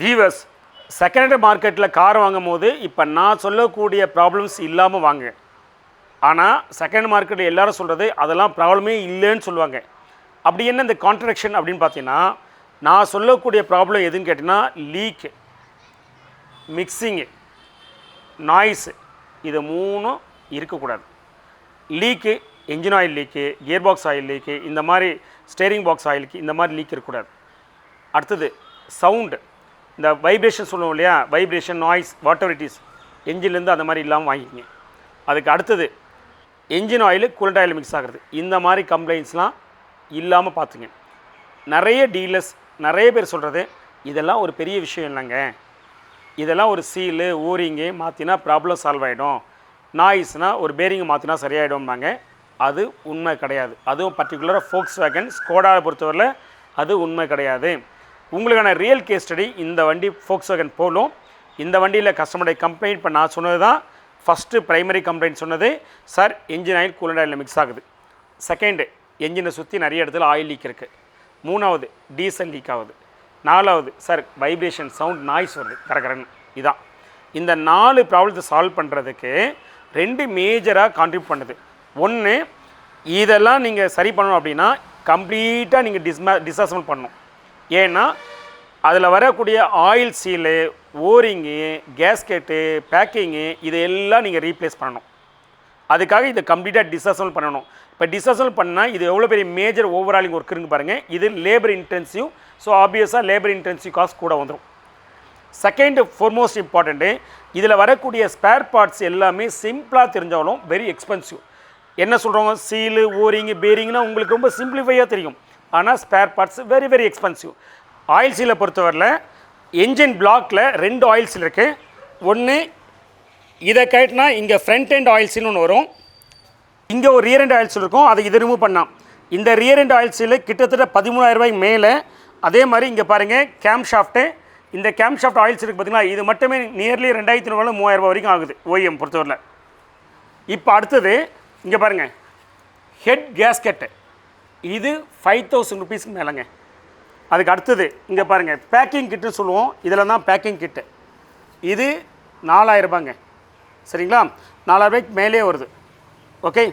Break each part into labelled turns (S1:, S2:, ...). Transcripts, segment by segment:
S1: Viewers, second hand மார்க்கெட்டில் car வாங்கும் போது இப்போ நான் சொல்லக்கூடிய ப்ராப்ளம்ஸ் இல்லாமல் வாங்க. ஆனால் செகண்ட் மார்க்கெட்டில் எல்லோரும் சொல்கிறது அதெல்லாம் ப்ராப்ளமே இல்லைன்னு சொல்லுவாங்க. அப்படி என்ன இந்த கான்ட்ரடிக்ஷன் அப்படின்னு பார்த்தீங்கன்னா, நான் சொல்லக்கூடிய ப்ராப்ளம் எதுன்னு கேட்டிங்கன்னா லீக்கு, மிக்சிங்கு, நாய்ஸு, இது மூணும் இருக்கக்கூடாது. Leak, engine oil leak, gear box oil leak, இந்த மாதிரி ஸ்டேரிங் பாக்ஸ் ஆயிலுக்கு இந்த மாதிரி லீக் இருக்கக்கூடாது. அடுத்தது சவுண்டு, இந்த வைப்ரேஷன் சொல்லுவோம் இல்லையா, vibration, noise, whatever it is, என்ஜின்லேருந்து அந்த மாதிரி இல்லாமல் வாங்கிக்கிங்க. அதுக்கு அடுத்தது engine oil coolant oil mix ஆகிறது, இந்த மாதிரி கம்ப்ளைண்ட்ஸ்லாம் இல்லாமல் பார்த்துங்க. நிறைய டீலர்ஸ் நிறைய பேர் சொல்கிறது இதெல்லாம் ஒரு பெரிய விஷயம் இல்லைங்க, இதெல்லாம் ஒரு சீலு ஓரிங்கு மாற்றினா ப்ராப்ளம் சால்வ் ஆகிடும், நாய்ஸ்னால் ஒரு பேரிங்கை மாற்றினா சரியாயிடும்பாங்க. அது உண்மை கிடையாது. அதுவும் பர்டிகுலராக ஃபோக்ஸ்வேகன், ஸ்கோடாவை பொறுத்தவரையில் அது உண்மை கிடையாது. உங்களுக்கான ரியல் கேஸ் ஸ்டடி இந்த வண்டி ஃபோக்ஸ்வேகன் போலும். இந்த வண்டியில் கஸ்டமருடைய கம்ப்ளைண்ட் இப்போ நான் சொன்னது தான் ஃபஸ்ட்டு ப்ரைமரி கம்ப்ளைண்ட் சொன்னது, sir engine oil coolant oil mix ஆகுது. செகண்டு, என்ஜினை சுற்றி நிறைய இடத்துல ஆயில் லீக் இருக்குது. மூணாவது, டீசல் லீக் ஆகுது. நாலாவது, சார் வைப்ரேஷன், சவுண்ட், நாய்ஸ் வருது கரகரன்னு. இதான் இந்த 4 ப்ராப்ளத்தை சால்வ் பண்ணுறதுக்கு 2 மேஜராக கான்ட்ரிபியூட் பண்ணுது. ஒன்று, இதெல்லாம் நீங்கள் சரி பண்ணணும் அப்படின்னா கம்ப்ளீட்டாக நீங்கள் டிஸ்அசம்பிள் பண்ணணும். ஏன்னா அதில் வரக்கூடிய ஆயில் சீலு, ஓரிங்கு, கேஸ்கெட்டு, பேக்கிங்கு, இதையெல்லாம் நீங்கள் ரீப்ளேஸ் பண்ணணும். அதுக்காக இதை கம்ப்ளீட்டாக டிஸ்அசம்பிள் பண்ணணும். இப்போ டிஸ்அசம்பிள் பண்ணால் இது எவ்வளோ பெரிய மேஜர் ஓவராலிங் ஒர்க் இருக்குன்னு பாருங்கள். இது லேபர் இன்டென்சிவ். ஸோ ஆப்வியஸாக லேபர் இன்டென்சிவ் காஸ்ட் கூட வந்துடும். செகண்ட் ஃபோர்மோஸ்ட் இம்பார்ட்டண்ட்டு, இதில் வரக்கூடிய ஸ்பேர் பார்ட்ஸ் எல்லாமே சிம்பிளாக தெரிஞ்சாலும் வெரி எக்ஸ்பென்சிவ். என்ன சொல்கிறோம், சீலு, ஓரிங்கு, பேரிங்னா உங்களுக்கு ரொம்ப சிம்பிளிஃபையாக தெரியும். ஆனால் spare parts very very expensive. Oil சீலை பொறுத்தவரையில் என்ஜின் பிளாக்கில் 2 ஆயில் சீல் இருக்குது. ஒன்று இதை கேட்டினா இங்கே ஃப்ரண்ட் எண்ட் ஆயில் சீல்னு ஒன்று வரும், இங்கே ஒரு ரியர் எண்ட் ஆயில் சீல் இருக்கும், அதை இதை ரிமூவ் பண்ணால் இந்த ரியர் எண்ட் ஆயில் சீலு கிட்டத்தட்ட 13,000 ரூபாய்க்கு மேலே. அதே மாதிரி இங்கே பாருங்கள் கேம் ஷாஃப்ட்டு, இந்த கேம் ஷாஃப்ட் ஆயில் சீலுக்கு பார்த்திங்கன்னா இது மட்டுமே நியர்லி 2,500 3,000 ரூபாய் வரைக்கும் ஆகுது ஓஎம் பொறுத்தவரையில். இப்போ அடுத்தது இங்கே பாருங்கள் ஹெட் கேஸ்கெட்டு, இது 5,000 ருபீஸ்க்கு மேலேங்க. அதுக்கு அடுத்தது இங்கே பாருங்கள் பேக்கிங் கிட்டுன்னு சொல்லுவோம், இதில் தான் பேக்கிங் கிட்டு, இது 4,000 ரூபாங்க. சரிங்களா, 4,000 ரூபாய்க்கு மேலே வருது. ஓகே,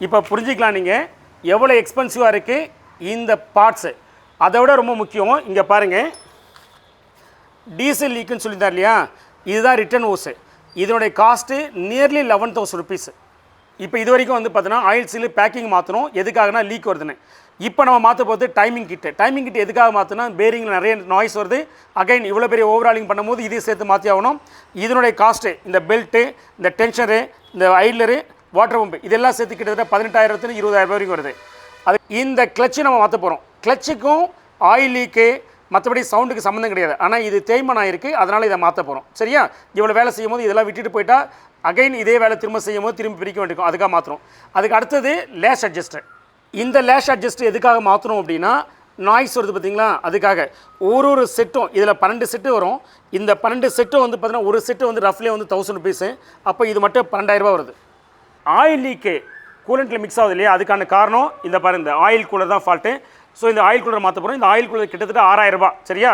S1: இப்போ புரிஞ்சிக்கலாம் நீங்கள் எவ்வளோ எக்ஸ்பென்சிவாக இருக்குது இந்த பார்ட்ஸு. அதை விட ரொம்ப முக்கியம், இங்கே பாருங்கள் டீசல் லீக்குன்னு சொல்லியிருந்தார் இல்லையா, இதுதான் ரிட்டர்ன் ஓஸு. இதனுடைய காஸ்ட்டு நியர்லி 11,000 ருபீஸ். இப்போ இது வரைக்கும் வந்து பார்த்தீங்கன்னா ஆயில் சீலு, பேக்கிங் மாற்றணும், எதுக்காகனா லீக் வருதுன்னு. இப்போ நம்ம மாற்ற போகிறது டைமிங் கிட்டு. டைமிங் கிட்டு எதுக்காக மாற்றினா பேரிங்கில் நிறைய நாய்ஸ் வருது, அகைன் இவ்வளோ பெரிய ஓவராலிங் பண்ணும்போது இதையும் சேர்த்து மாற்றி ஆகணும். இதனுடைய காஸ்ட்டு, இந்த பெல்ட்டு, இந்த டென்ஷனரு, இந்த ஐட்லரு, வாட்டர் பம்பு, இதெல்லாம் சேர்த்து கிட்டத்தட்ட 18,000 20,000 வரைக்கும் வருது. அது இந்த கிளச்சு நம்ம மாற்ற போகிறோம். கிளச்சுக்கும் ஆயில் லீக்கு மற்றபடி சவுண்டுக்கு சம்மந்தம் கிடையாது. ஆனால் இது தேய்மானம் ஆகிருக்கு, அதனால் இதை மாற்ற போகிறோம். சரியா, இவ்வளோ வேலை செய்யும் போது இதெல்லாம் விட்டுட்டு போயிட்டா அகைன் இதே வேலை திரும்ப செய்யும் போது திரும்பி பிரிக்க வேண்டியிருக்கும், அதுக்காக மாற்றணும். அதுக்கு அடுத்தது லேஷ் அட்ஜஸ்டர். இந்த லேஷ் அட்ஜஸ்டர் எதுக்காக மாற்றணும் அப்படின்னா நாய்ஸ் வருது பார்த்தீங்களா, அதுக்காக. ஒரு செட்டும் இதில் 12 செட்டு வரும். இந்த 12 செட்டும் வந்து பார்த்தீங்கன்னா ஒரு செட்டு வந்து ரஃப்லேயே வந்து 1,000 ருபீஸு. அப்போ இது மட்டும் 12,000 ரூபா வருது. ஆயில் லீக்கு கூலண்ட்டில் மிக்ஸ் ஆகுது இல்லையா, அதுக்கான காரணம் இந்த பாருங்க, இந்த ஆயில் கூலர் தான் ஃபால்ட்டு. ஸோ இந்த ஆயில் கூலர் மாற்ற போகிறோம். இந்த ஆயில் கூலர் கிட்டத்தட்ட 6,000 ரூபா. சரியா,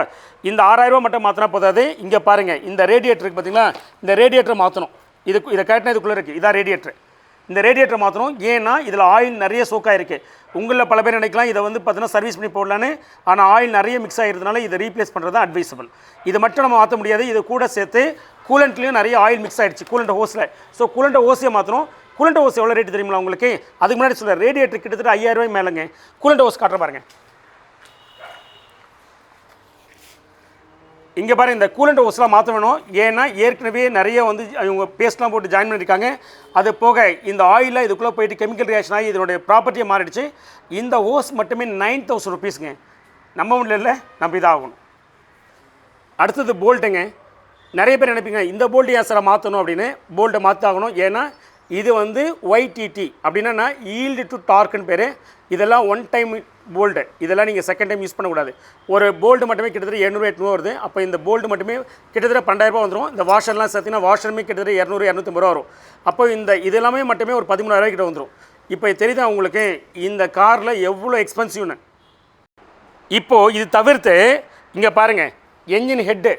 S1: இந்த 6,000 ரூபா மட்டும் மாற்றினா போதாது. இங்கே பாருங்கள் இந்த ரேடியேட்டர் இருக்குது பார்த்தீங்களா, இந்த ரேடியேட்டர் மாற்றணும். இதை கேட்டினா இதுக்குள்ளே இருக்குது, இதான் ரேடியேட்டர். இந்த ரேடியேட்டர் மாற்றணும். ஏன்னா இதில் ஆயில் நிறைய சோக்காக இருக்குது. உங்களில் பல பேர் நினைக்கலாம் இதை வந்து பார்த்தீங்கன்னா சர்வீஸ் பண்ணி போடலான்னு, ஆனால் ஆயில் நிறைய மிக்ஸ் ஆகிருந்தனால இதை ரீப்ளேஸ் பண்ணுறது தான் அட்வைசபிள். இது மட்டும் நம்ம மாற்ற முடியாது, இது கூட சேர்த்து கூலண்ட்லேயும் நிறைய ஆயில் மிக்ஸ் ஆகிடுச்சு கூலண்ட் ஹோஸில். ஸோ கூலண்ட் ஹோஸையை மாற்றணும். கூலண்ட் ஹோஸ் எவ்வளோ ரேட்டு தெரியுங்களா உங்களுக்கு? அதுக்கு முன்னாடி சொல்ல, ரேடியேட்டர் கிட்டத்தட்ட 5,000 ரூபாய் மேலேங்க. கூலண்ட் ஹோஸ் காட்டுற பாருங்க, இங்கே பாருங்கள் இந்த கூலண்ட் ஹோஸ்லாம் மாற்ற வேணும். ஏன்னா ஏற்கனவே நிறைய வந்து இவங்க பேஸ்ட்லாம் போட்டு ஜாயின் பண்ணியிருக்காங்க. அது போக இந்த ஆயிலில் இதுக்குள்ளே போயிட்டு கெமிக்கல் ரியாக்ஷன் ஆகி இதனுடைய ப்ராப்பர்ட்டியை மாறிடுச்சு. இந்த ஹோஸ் மட்டுமே 9,000 ருபீஸுங்க. நம்ம முடியல, நம்ம இதாகணும். அடுத்தது போல்ட்டுங்க. நிறைய பேர் நினைப்பீங்க இந்த போல்ட்டு ஏன் சார் மாற்றணும் அப்படின்னு. போல்ட்டை மாற்றாகணும். ஏன்னா இது வந்து ஒய்டிடி அப்படின்னா ஈல்டு டு டார்க்குன்னு பேர். இதெல்லாம் 1 டைம் போல்டு, இதெல்லாம் நீங்கள் செகண்ட் டைம் யூஸ் பண்ணக்கூடாது. ஒரு போல்டு மட்டுமே கிட்டத்தட்ட 700-800 வருது. அப்போ இந்த போல்டு மட்டுமே கிட்டத்தட்ட 12,000 ரூபா வந்துடும். இந்த வாஷர்லாம் சேர்த்திங்கன்னா வாஷருமே கிட்டத்தட்ட 200-250 ரூபா வரும். அப்போ இந்த இதெல்லாமே மட்டுமே ஒரு 13,000 கிட்ட வந்துடும். இப்போ தெரியுதா உங்களுக்கு இந்த காரில் எவ்வளோ எக்ஸ்பென்சிவ்னு? இப்போது இது தவிர்த்து இங்கே பாருங்கள் என்ஜின் ஹெட்டு,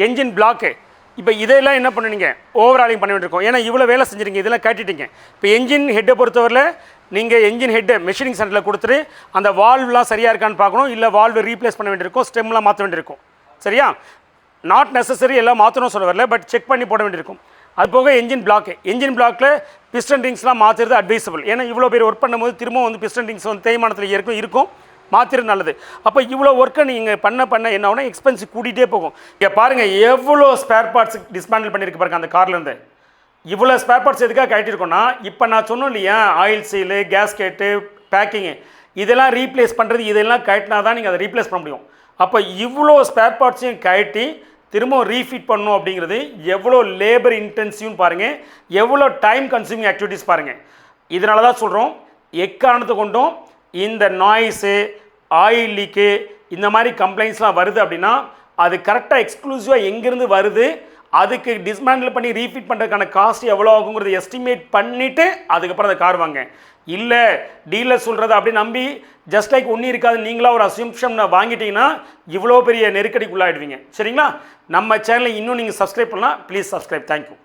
S1: என்ஜின் பிளாக்கு. இப்போ இதெல்லாம் என்ன பண்ணுவீங்க, ஓவராலிங் பண்ண வேண்டியிருக்கும். ஏன்னா இவ்வளோ வேலை செஞ்சுருங்க, இதெல்லாம் கட்டிட்டீங்க. இப்போ என்ஜின் ஹெட்டை பொறுத்தவரையில் நீங்கள் என்ஜின் ஹெட்டை மெஷினிங் சென்டரில் கொடுத்துட்டு அந்த வால்வ்லாம் சரியாக இருக்கான்னு பார்க்கணும், இல்லை வால்வு ரீப்ளேஸ் பண்ண வேண்டியிருக்கும், ஸ்டெம்லாம் மாற்ற வேண்டியிருக்கும். சரியா? நாட் நெசசரி எல்லாம் மாற்றணும் சொல்ல வரல, பட் செக் பண்ணி போட வேண்டியிருக்கும். அது போக என்ஜின் பிளாக்கு, என்ஜின் பிளாக்கில் பிஸ்டன் ரிங்ஸ்லாம் மாற்றுறது அட்வைசபிள். ஏன்னா இவ்வளோ பேர் ஒர்க் பண்ணும்போது திரும்ப வந்து பிஸ்டன் ரிங்ஸ் வந்து தேய்மானத்தில் இருக்கும் மாற்றிறது நல்லது. அப்போ இவ்வளோ ஒர்க்கை நீங்கள் பண்ண என்ன ஆகுனா எக்ஸ்பென்சிவ் கூட்டிகிட்டே போகும். இங்கே பாருங்கள் எவ்வளோ ஸ்பேர் பார்ட்ஸ் டிஸ்மேண்டில் பண்ணியிருக்கு பாருங்கள் அந்த கார்லேருந்து. இவ்வளோ ஸ்பேர் பார்ட்ஸ் எதுக்காக கட்டியிருக்கோன்னா, இப்போ நான் சொன்னோம் இல்லையா, ஆயில் சீலு, கேஸ்கெட்டு, பேக்கிங்கு, இதெல்லாம் ரீப்ளேஸ் பண்ணுறது, இதெல்லாம் கட்டினா தான் நீங்கள் அதை ரீப்ளேஸ் பண்ண முடியும். அப்போ இவ்வளோ ஸ்பேர் பார்ட்ஸையும் கட்டி திரும்பவும் ரீஃபிட் பண்ணணும் அப்படிங்கிறது எவ்வளோ லேபர் இன்டென்சிவ்னு பாருங்கள், எவ்வளோ டைம் கன்சூமிங் ஆக்டிவிட்டீஸ் பாருங்கள். இதனால தான் சொல்கிறோம், எக்காரணத்தை கொண்டும் இந்த நாய்ஸு, ஆயில் லீக்கு, இந்த மாதிரி கம்ப்ளைண்ட்ஸ்லாம் வருது அப்படின்னா அது கரெக்டாக எக்ஸ்க்ளூசிவாக எங்கேருந்து வருது, அதுக்கு டிஸ்மேண்டில் பண்ணி ரீஃபிட் பண்ணுறதுக்கான காஸ்ட் எவ்வளோ ஆகுங்கிறது எஸ்டிமேட் பண்ணிவிட்டு அதுக்கப்புறம் அந்த கார் வாங்க. இல்லை டீலர் சொல்கிறது அப்படி நம்பி ஜஸ்ட் லைக் ஒன்றும் இருக்காது நீங்களாக ஒரு அசம்ப்ஷன் வாங்கிட்டீங்கன்னா இவ்வளோ பெரிய நெருக்கடிக்குள்ளாயிடுவீங்க. சரிங்களா? நம்ம சேனலை இன்னும் நீங்கள் சப்ஸ்கிரைப் பண்ணலாம், ப்ளீஸ் சப்ஸ்கிரைப். தேங்க்யூ.